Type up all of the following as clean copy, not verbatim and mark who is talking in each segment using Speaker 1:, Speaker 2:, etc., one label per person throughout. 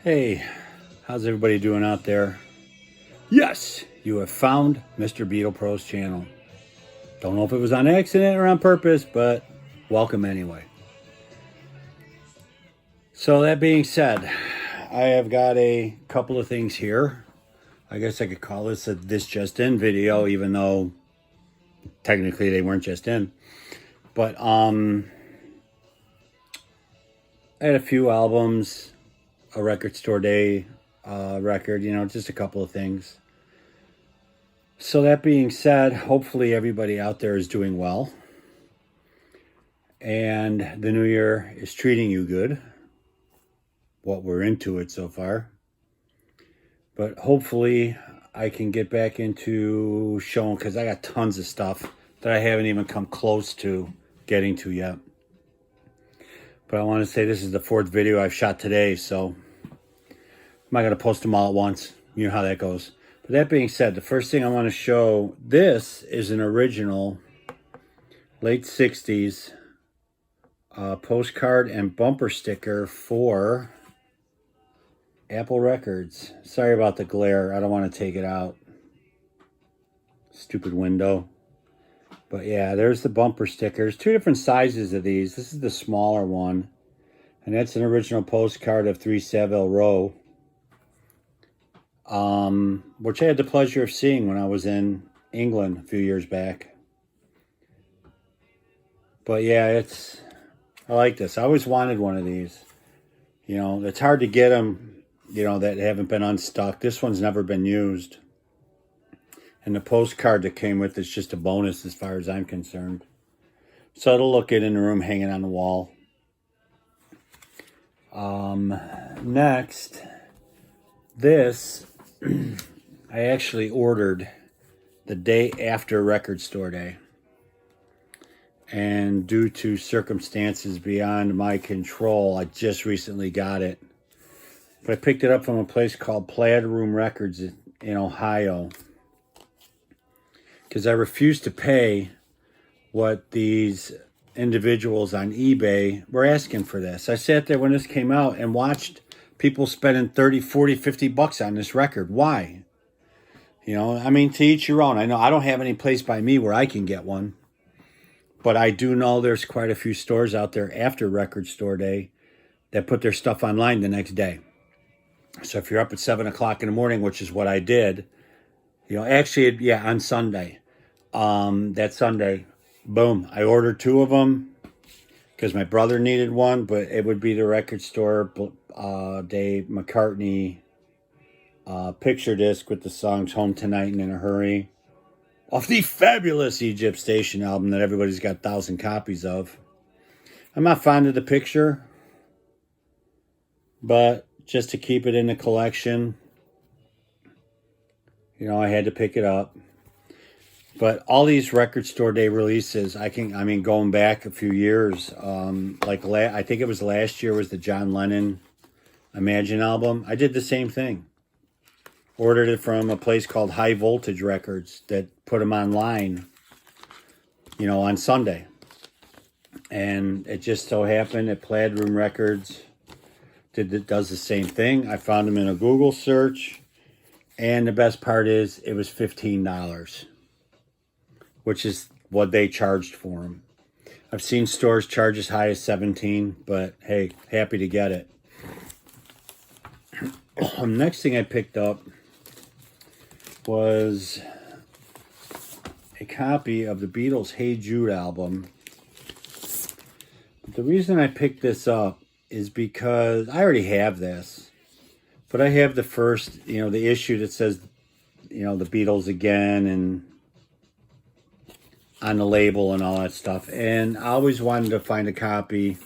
Speaker 1: Hey, how's everybody doing out there? Yes, you have found Mr. Beetle Pro's channel. Don't know if it was on accident or on purpose, but welcome anyway. So that being said, I have got a couple of things here. I guess I could call this a This Just In video, even though technically they weren't just in. But I had a few albums, a record store day record, just a couple of things. So that being said, hopefully everybody out there is doing well. And the new year is treating you good. What we're into it so far. But hopefully I can get back into showing, because I got tons of stuff that I haven't even come close to getting to yet. But I want to say this is the 4th video I've shot today, so I'm not going to post them all at once. You know how that goes. But that being said, the first thing I want to show, this is an original late 60s postcard and bumper sticker for Apple Records. Sorry about the glare. I don't want to take it out. Stupid window. But yeah, there's the bumper stickers. 2 different sizes of these. This is the smaller one. And that's an original postcard of 3 Savile Row. Which I had the pleasure of seeing when I was in England a few years back. But yeah, I like this. I always wanted one of these. It's hard to get them, that haven't been unstuck. This one's never been used. And the postcard that came with it's just a bonus as far as I'm concerned. So it'll look good in the room hanging on the wall. Next, this I actually ordered the day after Record Store Day. And due to circumstances beyond my control, I just recently got it. But I picked it up from a place called Plaid Room Records in Ohio. Because I refused to pay what these individuals on eBay were asking for this. I sat there when this came out and watched people spending 30, 40, 50 bucks on this record. Why? To each your own. I know I don't have any place by me where I can get one. But I do know there's quite a few stores out there after Record Store Day that put their stuff online the next day. So if you're up at 7 o'clock in the morning, which is what I did, on Sunday, that Sunday, boom, I ordered 2 of them because my brother needed one, but it would be the Record Store Day McCartney picture disc with the songs Home Tonight and In a Hurry off the fabulous Egypt Station album that everybody's got 1,000 copies of. I'm not fond of the picture, but just to keep it in the collection, I had to pick it up. But all these Record Store Day releases, going back a few years, I think it was last year was the John Lennon Imagine album. I did the same thing. Ordered it from a place called High Voltage Records that put them online, on Sunday. And it just so happened that Plaid Room Records does the same thing. I found them in a Google search. And the best part is it was $15, which is what they charged for them. I've seen stores charge as high as $17, but hey, happy to get it. Next thing I picked up was a copy of the Beatles' Hey Jude album. The reason I picked this up is because I already have this, but I have the first, the issue that says, the Beatles again and on the label and all that stuff. And I always wanted to find a copy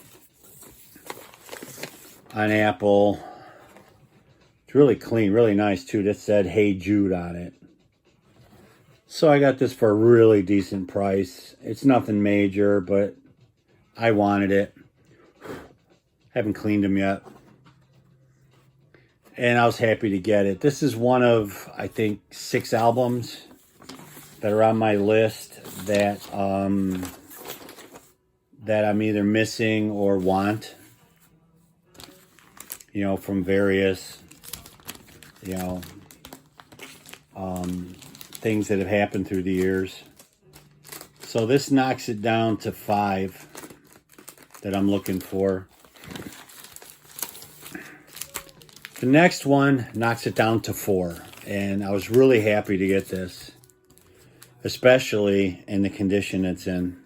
Speaker 1: on Apple. Really clean, really nice too. That said Hey Jude on it. So I got this for a really decent price. It's nothing major, but I wanted it. Haven't cleaned them yet. And I was happy to get it. This is one of, I think, 6 albums that are on my list that that I'm either missing or want. from various, things that have happened through the years. So this knocks it down to 5 that I'm looking for. The next one knocks it down to 4, and I was really happy to get this, especially in the condition it's in.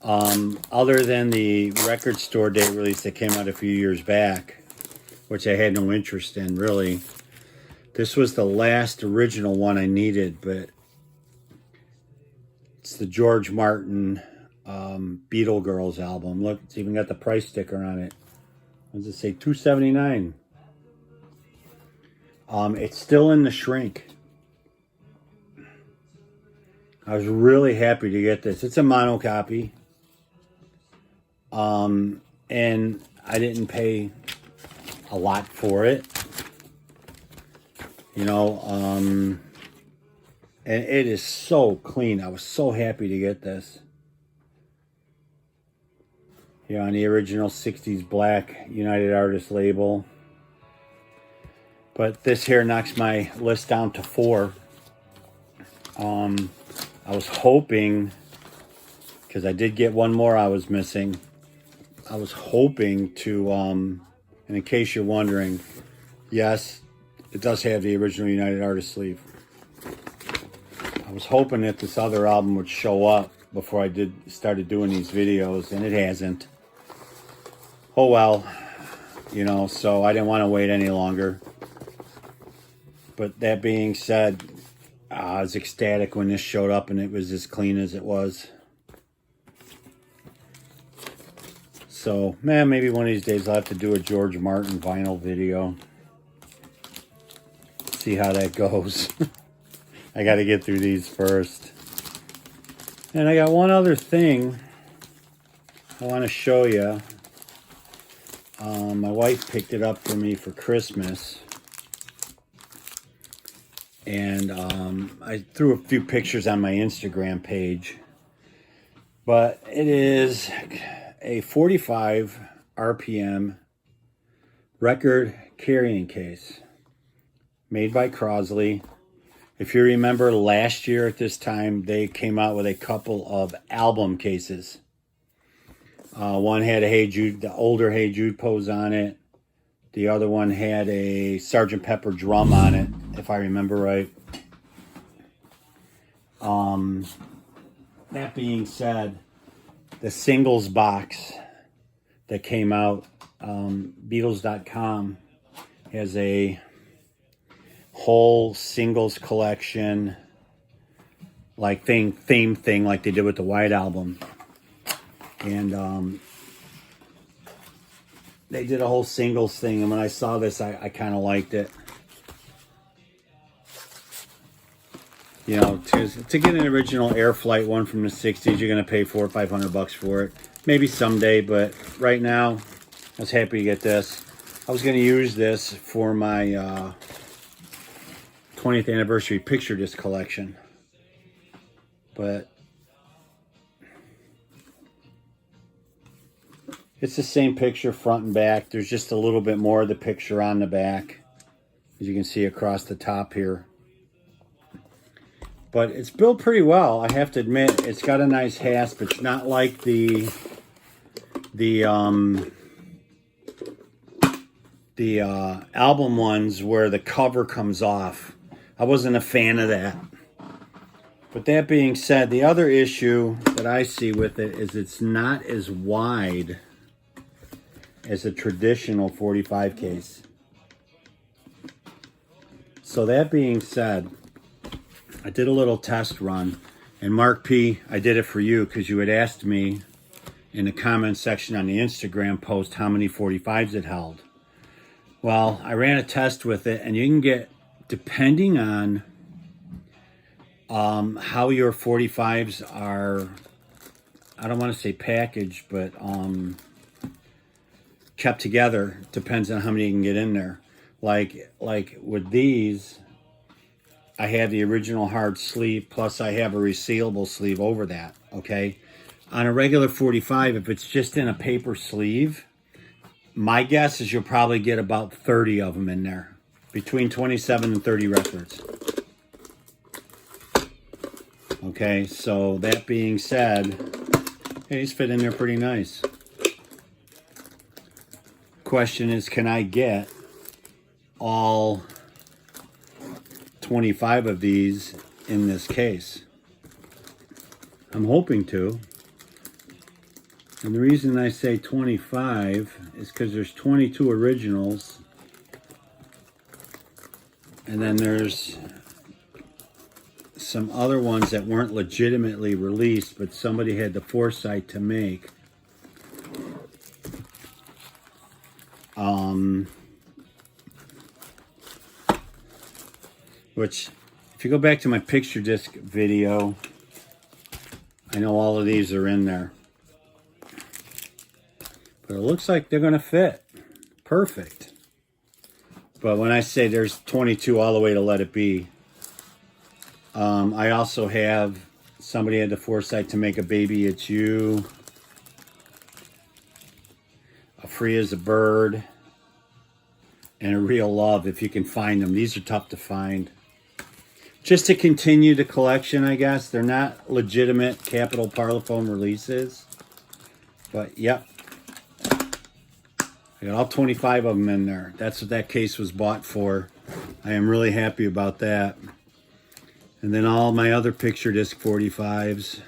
Speaker 1: Other than the record store date release that came out a few years back, which I had no interest in, really. This was the last original one I needed, but it's the George Martin Beetle Girls album. Look, it's even got the price sticker on it. What does it say? $2.79. It's still in the shrink. I was really happy to get this. It's a mono copy. And I didn't pay a lot for it. And it is so clean. I was so happy to get this. On the original 60s black United Artists label. But this here knocks my list down to 4. I was hoping, because I did get one more I was missing. I was hoping to, and in case you're wondering, yes, it does have the original United Artists sleeve. I was hoping that this other album would show up before I started doing these videos, and it hasn't. Oh well, so I didn't want to wait any longer. But that being said, I was ecstatic when this showed up and it was as clean as it was. So, man, maybe one of these days I'll have to do a George Martin vinyl video. See how that goes. I got to get through these first. And I got one other thing I want to show you. My wife picked it up for me for Christmas. And I threw a few pictures on my Instagram page. But it is a 45 RPM record carrying case made by Crosley. If you remember last year at this time, they came out with a couple of album cases. One had a Hey Jude, the older Hey Jude pose on it. The other one had a Sgt. Pepper drum on it, if I remember right. That being said, the singles box that came out, Beatles.com, has a whole singles collection, like theme thing, like they did with the White Album. And they did a whole singles thing, and when I saw this, I kind of liked it. To get an original Air Flight one from the 60s, you're going to pay $400 or $500 for it. Maybe someday, but right now, I was happy to get this. I was going to use this for my 20th anniversary picture disc collection. But it's the same picture front and back. There's just a little bit more of the picture on the back, as you can see across the top here. But it's built pretty well, I have to admit. It's got a nice hasp. It's not like the album ones where the cover comes off. I wasn't a fan of that. But that being said, the other issue that I see with it is it's not as wide as a traditional 45 case. So that being said, I did a little test run, and Mark P, I did it for you because you had asked me in the comment section on the Instagram post how many 45s it held. Well, I ran a test with it, and you can get, depending on how your 45s are, I don't want to say packaged, but kept together, depends on how many you can get in there. Like with these, I have the original hard sleeve, plus I have a resealable sleeve over that, okay? On a regular 45, if it's just in a paper sleeve, My guess is you'll probably get about 30 of them in there. Between 27 and 30 records. Okay, so that being said, hey, these fit in there pretty nice. Question is, can I get all 25 of these in this case? I'm hoping to. And the reason I say 25 is because there's 22 originals. And then there's some other ones that weren't legitimately released, but somebody had the foresight to make. Which, if you go back to my picture disc video, I know all of these are in there. But it looks like they're going to fit. Perfect. But when I say there's 22 all the way to Let It Be, I also have, somebody had the foresight to make a Baby It's You, a Free as a Bird, and a Real Love, if you can find them. These are tough to find. Just to continue the collection, I guess. They're not legitimate Capitol Parlophone releases. But, yep. I got all 25 of them in there. That's what that case was bought for. I am really happy about that. And then all my other picture disc 45s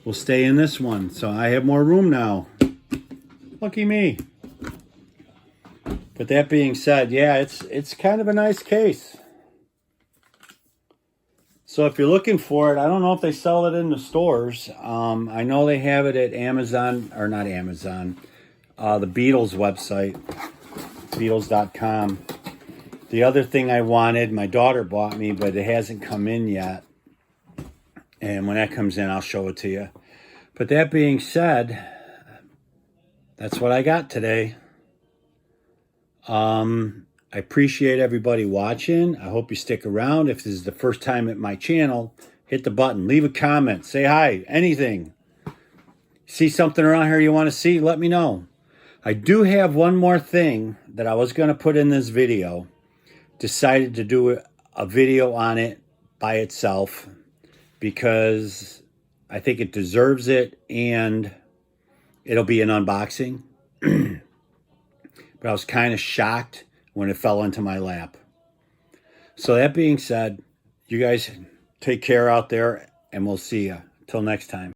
Speaker 1: will stay in this one. So I have more room now. Lucky me. But that being said, yeah, it's kind of a nice case. So if you're looking for it, I don't know if they sell it in the stores. I know they have it at Amazon, or not Amazon, the Beatles website, Beatles.com. The other thing I wanted, my daughter bought me, but it hasn't come in yet. And when that comes in, I'll show it to you. But that being said, that's what I got today. I appreciate everybody watching. I hope you stick around. If this is the first time at my channel, hit the button. Leave a comment. Say hi. Anything. See something around here you want to see? Let me know. I do have one more thing that I was going to put in this video. Decided to do a video on it by itself because I think it deserves it, and it'll be an unboxing. But I was kind of shocked when it fell into my lap. So that being said, you guys take care out there, and we'll see you. Till next time.